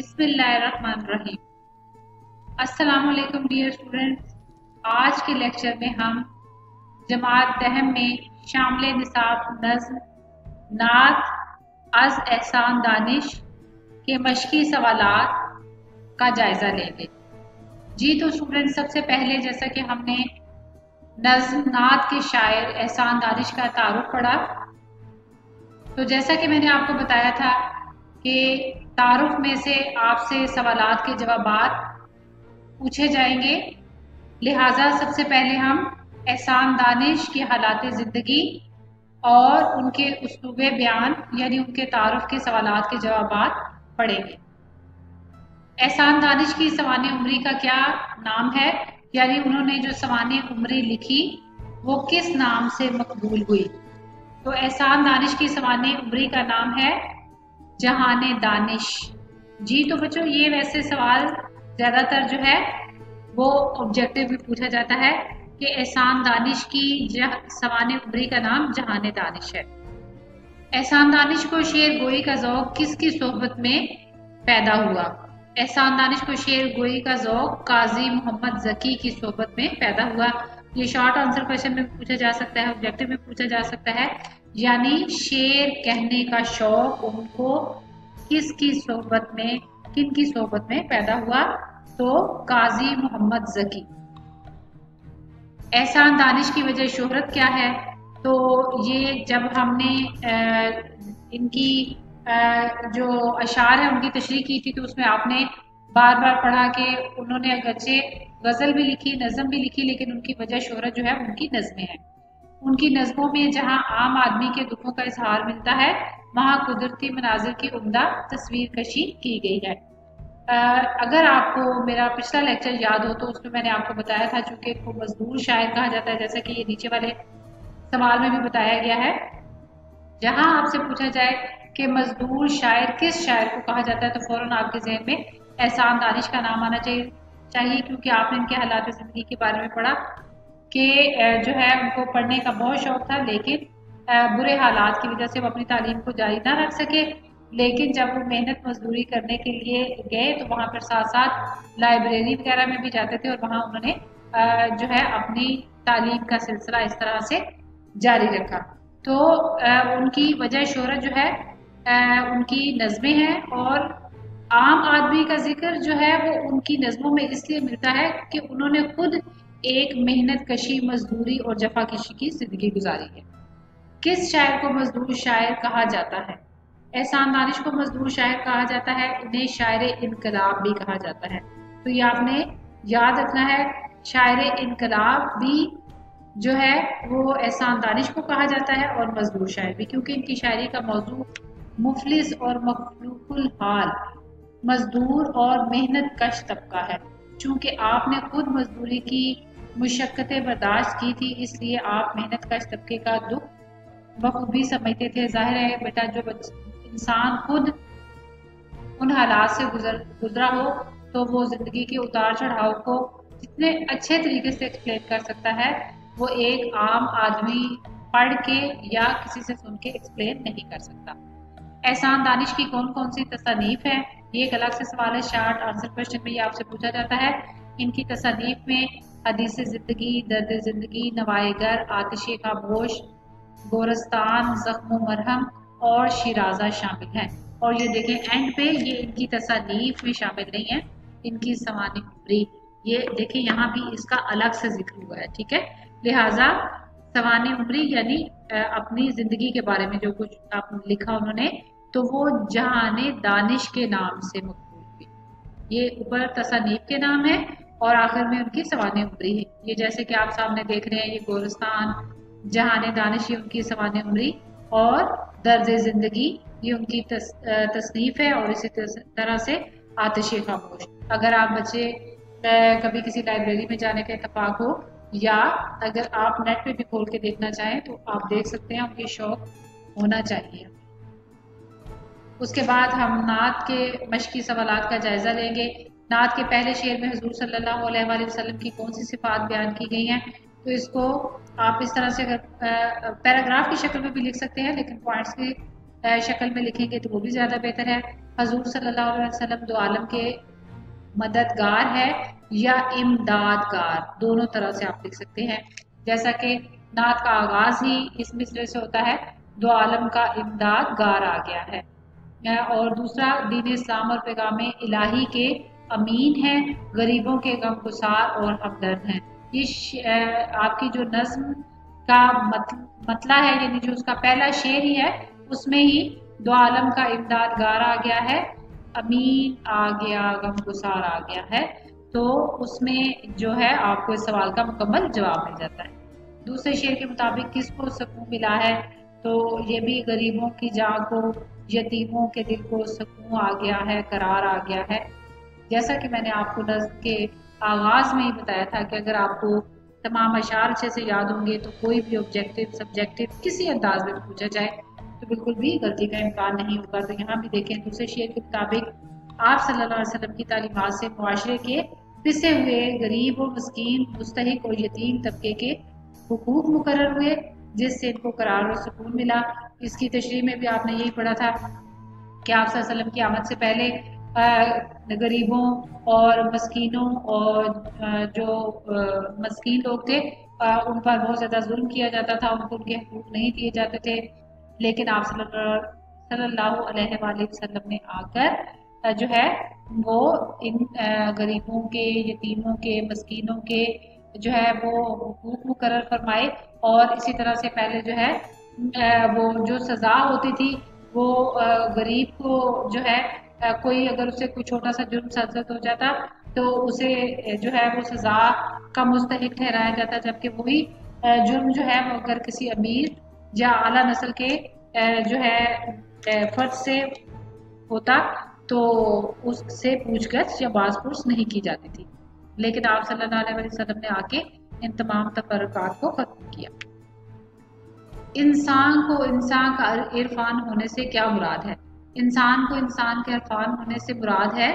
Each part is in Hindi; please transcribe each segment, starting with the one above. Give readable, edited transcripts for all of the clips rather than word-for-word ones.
बिस्मिल्लाहिर्रहमानिर्रहीम। अस्सलाम वालेकुम डियर स्टूडेंट्स। आज के लेक्चर में हम जमात दहम में शामिल निसाब नज़्म नात अज एहसान दानिश के मशकी सवालात का जायजा लेंगे। जी तो स्टूडेंट्स, सबसे पहले जैसा कि हमने नज़्म नात के शायर एहसान दानिश का तारुफ पढ़ा, तो जैसा कि मैंने आपको बताया था कि तारुफ में से आपसे सवालात के जवाबात पूछे जाएंगे। लिहाजा सबसे पहले हम एहसान दानिश की हालात ज़िंदगी और उनके उसलूब बयान यानी उनके तारुफ के सवालात के जवाबात पढ़ेंगे। एहसान दानिश की सवाने उमरी का क्या नाम है, यानी उन्होंने जो सवाने उमरी लिखी वो किस नाम से मकबूल हुई। तो एहसान दानिश की सवाने उमरी का नाम है जहाने दानिश। जी तो बच्चों, ये वैसे सवाल ज़्यादातर जो है वो ऑब्जेक्टिव में पूछा जाता है कि एहसान दानिश की सवाने उमरी का नाम जहाने दानिश है। एहसान दानिश को शेर गोई का ज़ौक़ किसकी सोहबत में पैदा हुआ? एहसान दानिश को शेर गोई का ज़ौक़ काजी मोहम्मद ज़की की सोहबत में पैदा हुआ। ये शॉर्ट आंसर क्वेश्चन में पूछा जा सकता है, ऑब्जेक्टिव में पूछा जा सकता है। यानी शेर कहने का शौक उनको किसकी सोहबत में, किनकी सोहबत में पैदा हुआ? तो काजी मोहम्मद ज़की। एहसान दानिश की वजह शोहरत क्या है? तो ये जब हमने इनकी जो अशार है उनकी तशरीह की थी, तो उसमें आपने बार बार पढ़ा कि उन्होंने अगरचे गज़ल भी लिखी, नज़म भी लिखी, लेकिन उनकी वजह शोहरत जो है उनकी नज़में हैं। उनकी नज़मों में जहाँ आम आदमी के दुखों का इजहार मिलता है, वहाँ कुदरती मनाजिर की उम्दा तस्वीर कशी की गई है। अगर आपको मेरा पिछला लेक्चर याद हो तो उसमें मैंने आपको बताया था, चूंकि इनको मजदूर शायर कहा जाता है, जैसा कि ये नीचे वाले सवाल में भी बताया गया है। जहां आपसे पूछा जाए कि मजदूर शायर किस शायर को कहा जाता है, तो फौरन आपके जहन में एहसान दानिश का नाम आना चाहिए, क्योंकि आपने इनके हालात ज़िंदगी के बारे में पढ़ा कि जो है उनको पढ़ने का बहुत शौक था, लेकिन बुरे हालात की वजह से वो अपनी तालीम को जारी ना रख सके। लेकिन जब वो मेहनत मजदूरी करने के लिए गए तो वहाँ पर साथ साथ लाइब्रेरी वगैरह में भी जाते थे और वहाँ उन्होंने जो है अपनी तालीम का सिलसिला इस तरह से जारी रखा। तो उनकी वजह शोहरत जो है उनकी नज़में हैं, और आम आदमी का जिक्र जो है वो उनकी नज़मों में इसलिए मिलता है कि उन्होंने खुद एक मेहनत कशी, मजदूरी और जफाकशी की जिंदगी गुजारी है। किस शायर को मजदूर शायर कहा जाता है? एहसान दानिश को मजदूर शायर कहा जाता है, इन्हें शायर इनकलाब भी कहा जाता है। तो ये आपने याद रखना है, शायर इनकलाब भी जो है वो एहसान दानिश को कहा जाता है और मजदूर शायर भी, क्योंकि इनकी शायरी का मौजू मुफलिस और मखलूकुल हाल, मजदूर और मेहनत कश तबका है। चूंकि आपने खुद मजदूरी की मुशक्कतें बर्दाश्त की थी, इसलिए आप मेहनत कश तबके का दुख बखूबी समझते थे। जाहिर है बेटा, जो इंसान खुद उन हालात से गुजरा हो तो वो जिंदगी के उतार चढ़ाव को जितने अच्छे तरीके से एक्सप्लेन कर सकता है, वो एक आम आदमी पढ़ के या किसी से सुन के एक्सप्लेन नहीं कर सकता। एहसान दानिश की कौन कौन सी तसानीफ है? ये एक अलग से सवाल है, शॉर्ट आंसर क्वेश्चन में ये आपसे पूछा जाता है। इनकी तसानीफ में हदीस ज़िंदगी, दर्द ज़िंदगी, नवाएगर, आतिश खामोश, गोरस्तान, ज़ख्म मरहम और शिराजा शामिल हैं। और ये देखें एंड पे ये इनकी तसानीफ में शामिल नहीं है, इनकी सवाने उमरी। ये देखें यहाँ भी इसका अलग से जिक्र हुआ है, ठीक है। लिहाजा सवाने उमरी यानी अपनी जिंदगी के बारे में जो कुछ आप लिखा उन्होंने, तो वो जहाने दानिश के नाम से मकबूल हुई। ये ऊपर तसानीफ के नाम है और आखिर में उनकी सवाने उमरी है। ये जैसे कि आप सामने देख रहे हैं, ये गोरस्तान, जहाने दानिश ये उनकी सवाने उमरी, और दर्द जिंदगी ये उनकी तसनीफ है, और इसी तरह से आतिश खामोश। अगर आप बच्चे कभी किसी लाइब्रेरी में जाने का इत्तेफाक हो, या अगर आप नेट पे भी खोल के देखना चाहें तो आप देख सकते हैं, उनके शौक होना चाहिए। उसके बाद हम नात के मशकी सवालात का जायजा लेंगे। नात के पहले शेर में हुजूर सल्लल्लाहु अलैहि वसल्लम की कौन सी सिफात बयान की गई हैं? तो इसको आप इस तरह से अगर पैराग्राफ की शक्ल में भी लिख सकते हैं, लेकिन पॉइंट्स के शक्ल में लिखेंगे तो वो भी ज़्यादा बेहतर है। हजूर सल्लल्लाहु अलैहि वसल्लम दो आलम के मददगार है या इमदादगार, दोनों तरह से आप लिख सकते हैं। जैसा कि नात का आगाज ही इस मिसरे से होता है, दो आलम का इमदादगार आ गया है। और दूसरा, दीन इस्लाम और पैगाम इलाही के अमीन हैं, गरीबों के गमगुसार और हमदर्द हैं। ये आपकी जो नज्म का मतला है, यानी जो उसका पहला शेर ही है, उसमें ही दो आलम का इमदादगार आ गया है, अमीन आ गया, गमगुसार आ गया है। तो उसमें जो है आपको इस सवाल का मुकम्मल जवाब मिल जाता है। दूसरे शेर के मुताबिक किसको सुकून मिला है, तो ये भी गरीबों की जान को, यतीमों के दिल को सुकून आ गया है, करार आ गया है। जैसा कि मैंने आपको नज़्म के आगाज में ही बताया था कि अगर आपको तमाम अशार अच्छे से याद होंगे तो कोई भी ऑब्जेक्टिव सब्जेक्टिव किसी अंदाज में पूछा जाए तो बिल्कुल भी गलती का इम्कान नहीं होगा। तो यहाँ भी देखें, दूसरे शेर के मुताबिक आप सल्लल्लाहु अलैहि वसल्लम की तालीमात से मुआशरे के पिसे हुए गरीब और मस्कीन, मुस्तहिक और यतीम तबके के हुकूक मुकर्रर हुए, जिससे इनको करार और सुकून मिला। इसकी तशरीह में भी आपने यही पढ़ा था कि आप सल्लल्लाहु अलैहि वसल्लम की आमद से पहले गरीबों और मस्कीनों और जो मस्कीन लोग थे उन पर बहुत ज़्यादा जुल्म किया जाता था, उनको उनके हकूक नहीं दिए जाते थे। लेकिन आप सल्लल्लाहु अलैहि वसल्लम ने आकर जो है वो इन गरीबों के, यतीमों के, मस्कीनों के जो है वो हुकूक मुकर्रर फरमाए। और इसी तरह से पहले जो है वो जो सज़ा होती थी वो गरीब को जो है कोई अगर उसे कोई छोटा सा जुर्म सरजद हो जाता तो उसे जो है वो सज़ा का मुस्तहिक ठहराया जाता, जबकि वही जुर्म जो है वो अगर किसी अमीर या आला नस्ल के जो है फर्द से होता तो उससे पूछगछ या बाज़पुरस नहीं की जाती थी। लेकिन आप सल्लल्लाहु अलैहि वसल्लम ने आके इन तमाम तफर्रुकात को खत्म किया। इंसान को इंसान का इरफान होने से क्या मुराद है? इंसान को इंसान के इरफान होने से मुराद है,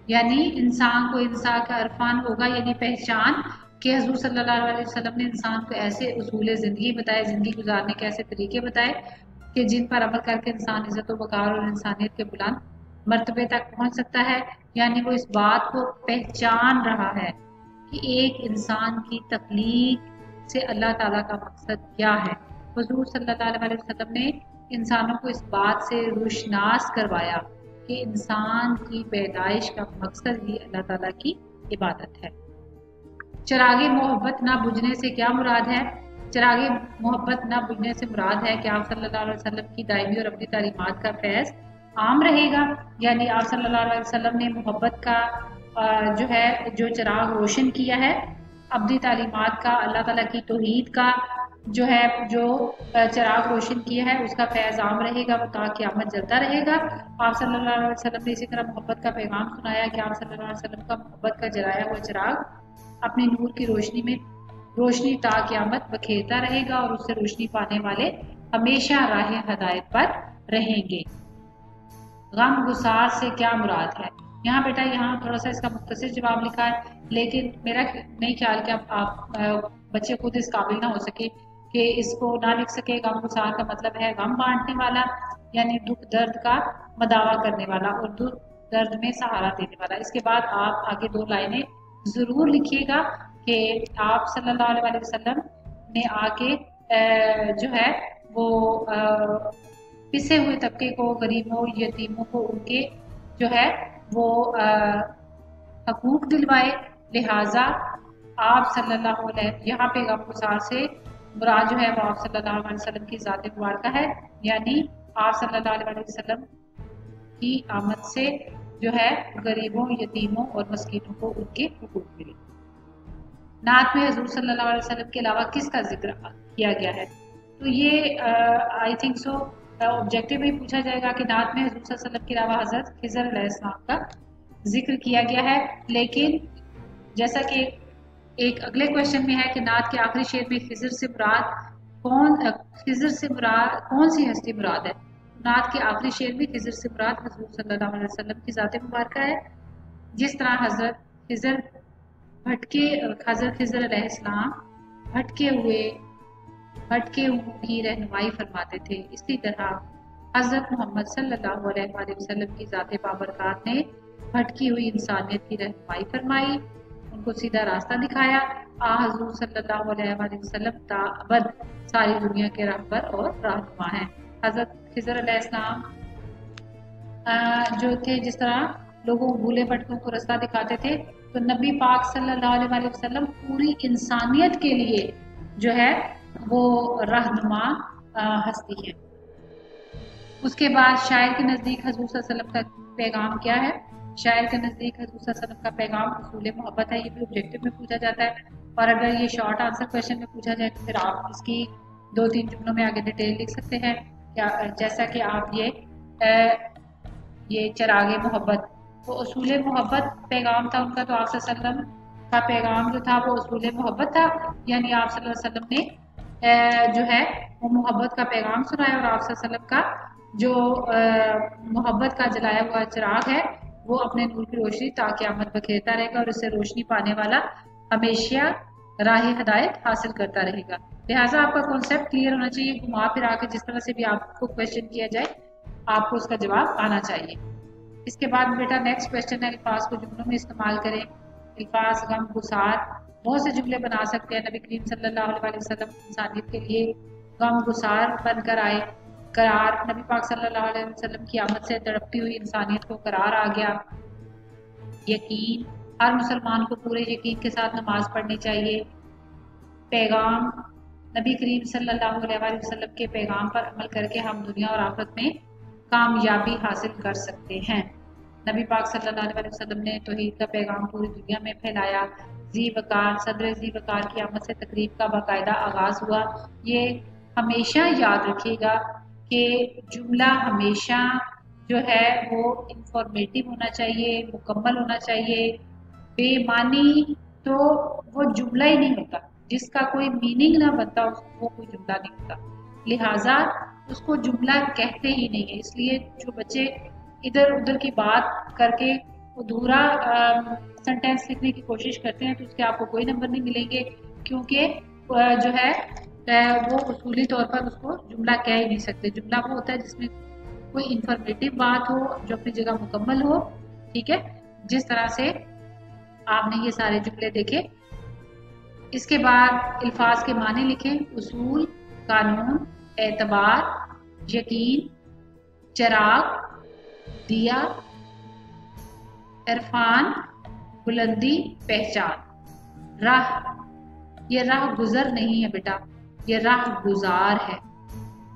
यानी इंसान को इंसान का इरफान होगा, यानी पहचान कि हजूर सल्लल्लाहु अलैहि वसल्लम ने इंसान को ऐसे उसूल ज़िंदगी बताए, ज़िंदगी गुजारने के ऐसे तरीके बताए कि जिन पर अमल करके इंसान इज़्ज़त व वक़ार और इंसानियत के बुलंद मर्तबे तक पहुँच सकता है। यानी वो इस बात को पहचान रहा है कि एक इंसान की तख्लीक से अल्लाह ताला का मकसद क्या है। हुज़ूर सल्लल्लाहु अलैहि वसल्लम ने इंसानों को इस बात से रोशनास करवाया कि इंसान की पैदाइश का मकसद ही अल्लाह ताला की इबादत है। चिरागे मोहब्बत ना बुझने से क्या मुराद है? चिरागे मोहब्बत ना बुझने से मुराद है कि आप सल्लल्लाहु अलैहि वसल्लम की दायमी और अपनी तालीमात का फैज़ आम रहेगा। यानी आप सल्लल्लाहु अलैहि वसल्लम ने मोहब्बत का जो है जो चिराग रोशन किया है, अपनी तालीमात का, अल्लाह ताला की तौहीद का जो है जो चिराग रोशन किया है उसका फैज़ आम रहेगा, वो ता क़यामत जलता रहेगा। आप सल्लल्लाहु अलैहि वसल्लम ने इसी तरह मोहब्बत का पैगाम सुनाया कि आप सल्लल्लाहु अलैहि वसल्लम का मोहब्बत का जलाया हुआ चिराग अपनी नूर की रोशनी में रोशनी ता क़यामत बखेरता रहेगा और उससे रोशनी पाने वाले हमेशा राह हदायत पर रहेंगे। गम गुसार से क्या मुराद है? यहाँ बेटा यहाँ थोड़ा सा इसका मुख्तसर जवाब लिखा है, लेकिन मेरा नहीं ख्याल कि आप बच्चे खुद इस काबिल ना हो सके कि इसको ना लिख सके। गम गुसार का मतलब है गम बांटने वाला, यानी दुख दर्द का मदावा करने वाला और दुख दर्द में सहारा देने वाला। इसके बाद आप आगे दो लाइनें ज़रूर लिखिएगा कि आप सल्लल्लाहु अलैहि वसल्लम ने आके जो है वो पिसे हुए तबके को, गरीबों यतीमों को उनके जो है वो हकूक दिलवाए। लिहाजा आप सल्लल्लाहु अलैहि, यहाँ पे गमगुसार से मुराद जो है वो आप सल्लल्लाहु अलैहि वसल्लम की ज़ात मुबारका है, यानी आप सल्लल्लाहु अलैहि वसल्लम की आमद से जो है गरीबों, यतीमों और मस्कीनों को उनके हुकूक मिले। नात में हजूर सल्लल्लाहु अलैहि वसल्लम के अलावा किसका जिक्र किया गया है? तो ये आई थिंक सो ऑब्जेक्टिव में पूछा जाएगा कि नात में हजूर सल्लल्लाहु अलैहि वसल्लम के अलावा हज़रत खिज़र अलैहिस्सलाम का जिक्र किया गया है। लेकिन जैसा कि एक अगले क्वेश्चन में है कि नात के आखिरी शेर में खिज़र से मुराद कौन सी हस्ती मुराद है? नात के आखिरी शेर में खिज़र से मुराद हजूर सल्लल्लाहु अलैहि वसल्लम की ज़ात मुबारका है। जिस तरह हजरत खिज़र अलैहिस्सलाम भटके हुओं की रहनुमाई फरमाते थे, इसी तरह हज़रत मोहम्मद सल्लल्लाहु अलैहि वसल्लम की ज़ात बाबरकत ने भटकी हुई इंसानियत की रहनुमाई फरमाई, उनको सीधा रास्ता दिखाया। आ हज़ूर सल्लल्लाहु अलैहि वसल्लम ताअबद सारी दुनिया के रहबर और रहनुमा हैं। हज़रत खिज़र अलैहिस्सलाम जो थे, जिस तरह लोगों भूले भटकों को रास्ता दिखाते थे, तो नबी पाक सल्लल्लाहु अलैहि वसल्लम पूरी इंसानियत के लिए जो है वो रहनुमा हस्ती है। उसके बाद शायर के नज़दीक हज़ूर सल्लल्लाहु अलैहि वसल्लम का पैगाम क्या है? शायर के नज़दीक हज़ूर सल्लल्लाहु अलैहि वसल्लम का पैगाम उसूल मोहब्बत है। ये भी ऑब्जेक्टिव में पूछा जाता है, और अगर ये शॉर्ट आंसर क्वेश्चन में पूछा जाए तो फिर आप इसकी 2-3 जुमलों में आगे डिटेल लिख सकते हैं। क्या जैसा कि आप ये चिरागे मोहब्बत, तो उसूल मोहब्बत पैगाम था उनका, तो आप सल्लल्लाहु अलैहि वसल्लम का पैगाम जो था वो उसूल मोहब्बत था, यानी आप सल्लल्लाहु अलैहि वसल्लम ने जो है वो मोहब्बत का पैगाम सुनाया, और आप सल्लल्लाहु अलैहि वसल्लम का जो मोहब्बत का जलाया हुआ चिराग है वो अपने नूर की रोशनी ता क़यामत बखेरता रहेगा, और इससे रोशनी पाने वाला हमेशा राह हिदायत हासिल करता रहेगा। लिहाजा आपका कॉन्सेप्ट क्लियर होना चाहिए, घुमा फिरा के जिस तरह से भी आपको क्वेश्चन किया जाए आपको उसका जवाब आना चाहिए। इसके बाद बेटा नेक्स्ट क्वेश्चन है, अल्फाज को जुमलों में इस्तेमाल करें। अल्फाज गम गुसार, बहुत से जुमले बना सकते हैं। नबी करीम सल्लल्लाहु अलैहि वसल्लम इंसानियत के लिए गम गुसार बनकर आए। करार, नबी पाक सल्लल्लाहु अलैहि वसल्लम की आमद से तड़पती हुई इंसानियत को करार आ गया। यकीन, हर मुसलमान को पूरे यकीन के साथ नमाज पढ़नी चाहिए। पैगाम, नबी करीम सल्लल्लाहु अलैहि वसल्लम के पैगाम पर अमल करके हम दुनिया और आखिरत में कामयाबी हासिल कर सकते हैं। नबी पाक सल्लल्लाहु अलैहि वसल्लम ने तौहीद का पैगाम पूरी दुनिया में फैलाया। जी वकार, सदर जी वकार की आमद से तकरीब का बाकायदा आगाज हुआ। ये हमेशा याद रखिएगा कि जुमला हमेशा जो है वो इंफॉर्मेटिव होना चाहिए, मुकम्मल होना चाहिए। बेमानी तो वो जुमला ही नहीं होता, जिसका कोई मीनिंग ना बनता वो कोई जुमला नहीं होता, लिहाजा उसको जुमला कहते ही नहीं है। इसलिए जो बच्चे इधर उधर की बात करके अधूरा सेंटेंस लिखने की कोशिश करते हैं तो उसके आपको कोई नंबर नहीं मिलेंगे, क्योंकि जो है वो उसूली तौर पर उसको जुमला कह ही नहीं सकते। जुमला वो होता है जिसमें कोई इंफॉर्मेटिव बात हो जो अपनी जगह मुकम्मल हो। ठीक है, जिस तरह से आपने ये सारे जुमले देखे। इसके बाद अल्फाज के माने लिखें। उसूल, कानून, एतबार, यकीन, चिराग, दिया, इरफान, बुलंदी, पहचान। राह, ये राह गुजर नहीं है बेटा, ये राह गुजार है,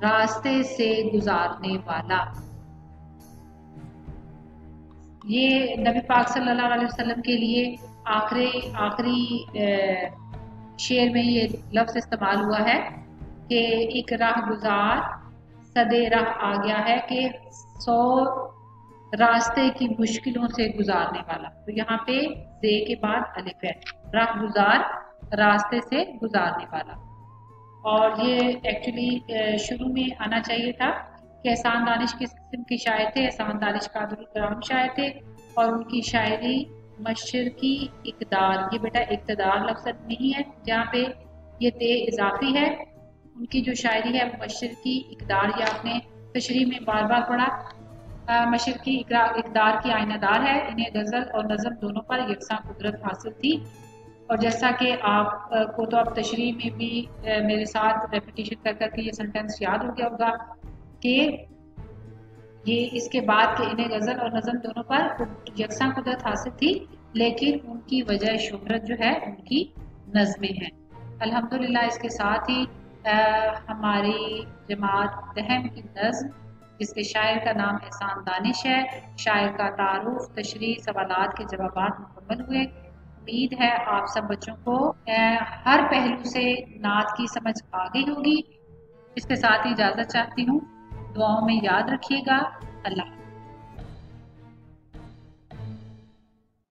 रास्ते से गुजारने वाला। ये नबी पाक सल्लल्लाहु अलैहि वसल्लम के लिए आखिरी शेर में ये लफ्ज़ इस्तेमाल हुआ है कि एक राह गुजार सदे राह आ गया है, कि 100 रास्ते की मुश्किलों से गुजारने वाला। तो यहाँ पे से के बाद अलिफ है। राह गुजार, रास्ते से गुजारने वाला। और ये एक्चुअली शुरू में आना चाहिए था कि एहसान दानिश किस किस्म के शायर थे। एहसान दानिश कादरुल कलाम शायर थे, और उनकी शायरी मशरकी इक़दार, ये बेटा इक़्तिदार लफ्ज़ नहीं है जहाँ पे ये ते इजाफी है। उनकी जो शायरी है वो मशरकी इक़दार, ये आपने तशरीह में बार बार पढ़ा। मशरकी इक़दार की आइनादार है। इन्हें गज़ल और नज़म दोनों पर यकसां कुदरत हासिल थी। और जैसा कि आप को तो अब तशरीह में भी मेरे साथ रेपिटेशन कर करके ये सेंटेंस याद हो गया होगा कि ये इसके बाद कि इन्हें गज़ल और नज़म दोनों पर यकसां कुदरत हासिल थी, लेकिन उनकी वजह शोहरत जो है उनकी नज़में हैं। अल्हम्दुलिल्लाह इसके साथ ही हमारी जमात दहम की नज़्म, जिसके शायर का नाम एहसान दानिश है, शायर का तारुफ, तशरीह, सवालात के जवाबात मुकम्मल हुए। उम्मीद है आप सब बच्चों को हर पहलू से नात की समझ आ गई होगी। इसके साथ ही इजाज़त चाहती हूँ। दुआओं में याद रखिएगा। अल्लाह।